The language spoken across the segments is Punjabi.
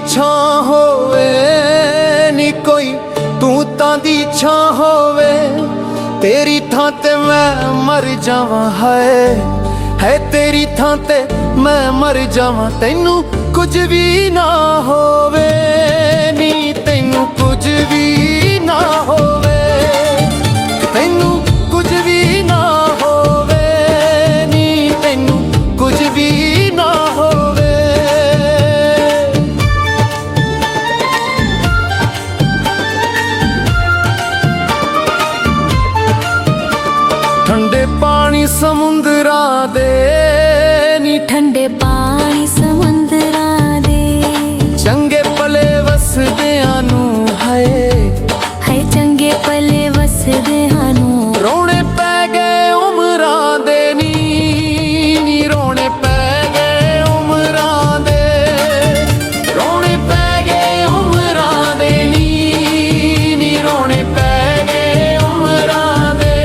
ਛਾਂ ਹੋਵੇ ਨੀ ਕੋਈ, ਤੂੰ ਤਾਂ ਦੀ ਛਾਂ ਹੋਵੇ। ਤੇਰੀ ਥਾਂ ਤੇ ਮੈਂ ਮਰ ਜਾਵਾਂ, ਹੈ ਤੇਰੀ ਥਾਂ ਤੇ ਮੈਂ ਮਰ ਜਾਵਾਂ। ਤੈਨੂੰ ਕੁਝ ਵੀ ਨਾ ਹੋਵੇ ਨੀ, ਤੈਨੂੰ ਕੁਝ ਵੀ ਨਾ ਹੋਵੇ, ਤੈਨੂੰ ਕੁਝ ਵੀ ਨਾ ਹੋਵੇ ਨੀ, ਤੈਨੂੰ ਕੁਝ ਵੀ ਨਾ ਹੋਵੇ। ਠੰਡੇ ਪਾਣੀ ਸਮੁੰਦਰਾਂ ਦੇ ਨੀ, ਠੰਡੇ ਪਾਣੀ ਸਮੁੰਦਰਾਂ ਦੇ। ਚੰਗੇ ਭਲੇ ਵਸਦਿਆਂ ਨੂੰ ਹਾਏ ਚੰਗੇ ਭਲੇ ਵਸਦਿਆਂ ਨੂੰ। ਰੋਣੇ ਪੈ ਗਏ ਉਮਰਾਂ ਦੇ ਨੀ, ਰੋਣੇ ਪੈ ਗਏ ਉਮਰਾਂ ਦੇ। ਰੋਣੇ ਪੈ ਗਏ ਉਮਰਾਂ ਦੇ ਨੀ, ਰੋਣੇ ਪੈ ਗਏ ਉਮਰਾਂ ਦੇ।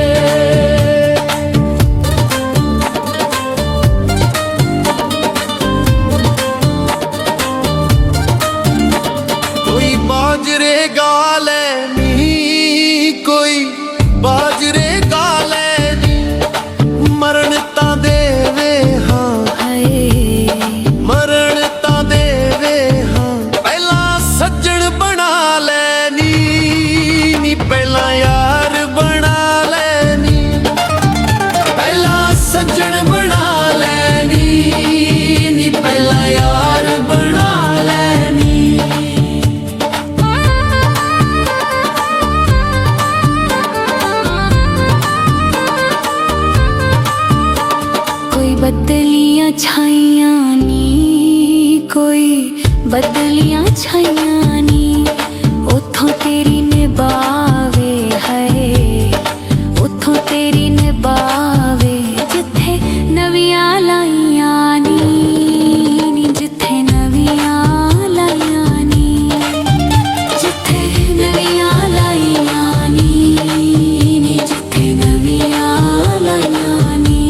ਕੋਈ ਬਾਜਰੇ ਗਾ ਲੈ ਨੀ, ਕੋਈ ਬਾਜਰੇ ਗਾ ਲੈ ਨੀ। ਮਰਨ ਤਾਂ ਦੇਵੇ ਹਾਂ, ਹਾਏ ਮਰਨ ਤਾਂ ਦੇਵੇ ਹਾਂ। ਪਹਿਲਾਂ ਸੱਜਣ ਬਣਾ ਲੈ ਨੀ, ਪਹਿਲਾਂ ਯਾਰ ਬਣਾ ਲੈ ਨੀ। ਪਹਿਲਾਂ ਸੱਜਣ ਬਣਾ ਲੈ ਨੀ, ਪਹਿਲਾਂ ਯਾਰ ਬਣਾ ਲੈ ਨੀ। ਕੋਈ ਬਦਲੀਆਂ ਛਾਈਆਂ ਨੀ, ਕੋਈ ਬਦਲੀਆਂ ਛਾਈਆਂ ਨੀ। ਉੱਥੋਂ ਤੇਰੀ ਨਿਭਾਵੇ, ਹਾਏ ਉੱਥੋਂ ਤੇਰੀ ਨਿਭਾਵੇ। ਜਿੱਥੇ ਨਵੀਆਂ ਲਾਈਆਂ ਨੀ, ਜਿੱਥੇ ਨਵੀਆਂ ਲਾਈਆਂ ਨੀ। ਜਿੱਥੇ ਨਵੀਆਂ ਲਾਈਆਂ ਨੀ, ਜਿੱਥੇ ਨਵੀਆਂ ਲਾਈਆਂ ਨੀ।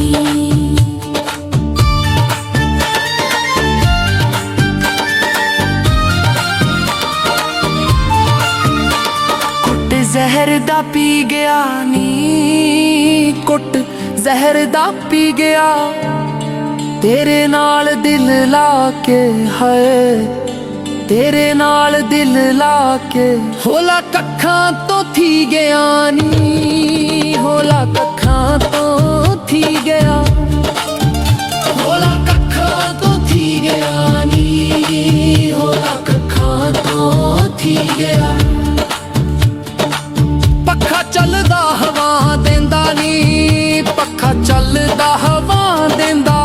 ਕੁੱਟ ਜ਼ਹਿਰ ਦਾ ਪੀ ਗਿਆ ਨੀ, ਕੁੱਟ ਜ਼ਹਿਰ ਦਾ ਪੀ ਗਿਆ। ਤੇਰੇ ਨਾਲ ਦਿਲ ਲਾ ਕੇ, ਤੇਰੇ ਨਾਲ ਦਿਲ ਲਾ ਕੇ। ਹੋਲਾ ਕੱਖਾਂ ਤੋਂ ਥੀ ਗਿਆ ਨੀ, ਹੋਲਾ ਕੱਖਾਂ ਤੋਂ ਥੀ ਗਿਆ। ਹੋਲਾ ਕੱਖਾਂ ਤੋਂ ਥੀ ਗਿਆ ਨੀ, ਹੋਲਾ ਕੱਖਾਂ ਤੋਂ ਥੀ ਗਿਆ। ਪੱਖਾ ਚੱਲਦਾ ਹਵਾ ਦਿੰਦਾ ਨੀ, ਪੱਖਾ ਚੱਲਦਾ ਹਵਾ ਦਿੰਦਾ।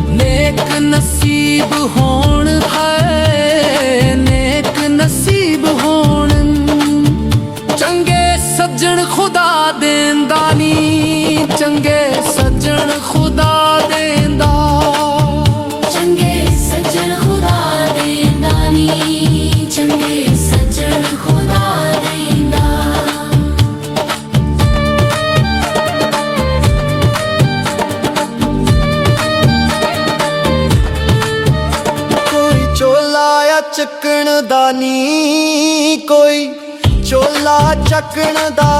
ਨੇਕ ਨਸੀਬ ਹੋਣ, ਨੇਕ ਨਸੀਬ ਹੋਣ। ਚੰਗੇ ਸੱਜਣ ਖੁਦਾ ਦੇਂਦਾ ਨੀ, ਚੰਗੇ ਸੱਜਣ ਖੁਦਾ ਦੇਂਦਾ। ਚੰਗੇ ਸੱਜਣ ਖੁਦਾ ਦੇਂਦਾ ਨੀ, ਚੰਗੇ ਸੱਜਣ ਖੁਦਾ ਦੇਂਦਾ। ਕੋਈ ਚੋਲਾ ਆ ਚੱਕਣ ਦਾ ਨੀ, ਕੋਈ ਚੋਲਾ ਚੱਕਣ ਦਾ।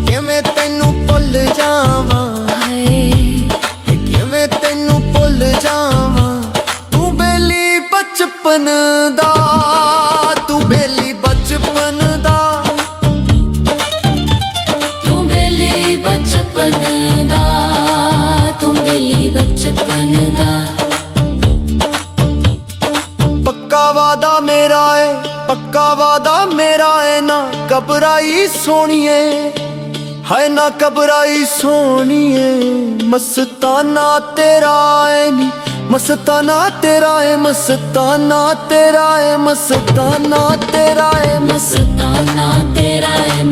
ਕਿਵੇਂ ਤੈਨੂੰ ਭੁੱਲ ਜਾਵਾਂ, ਹਾਏ ਕਿਵੇਂ ਤੈਨੂੰ ਭੁੱਲ ਜਾਵਾਂ। ਤੂੰ ਬੇਲੀ ਬਚਪਨ ਦਾ, ਤੂੰ ਬੇਲੀ ਬਚਪਨ ਦਾ। ਤੂੰ ਬੇਲੀ ਬਚਪਨ ਦਾ, ਤੂੰ ਬੇਲੀ ਬਚਪਨ ਦਾ। ਪੱਕਾ ਵਾਦਾ ਮੇਰਾ ਏ, ਪੱਕਾ ਵਾਦਾ ਮੇਰਾ ਏ। ਨਾ ਘਬਰਾਈ ਸੋਹਣੀਏ, ਹਾਏ ਨਾ ਘਬਰਾਈ ਸੋਹਣੀਏ। ਮਸਤਾਨਾ ਤੇਰਾ ਏ ਨੀ, ਮਸਤਾਨਾ ਤੇਰਾ ਏ, ਮਸਤਾਨਾ ਤੇਰਾ ਏ, ਮਸਤਾਨਾ ਤੇਰਾ ਏ। ਮਸਤਾਨਾ ਤੇਰਾ ਏ,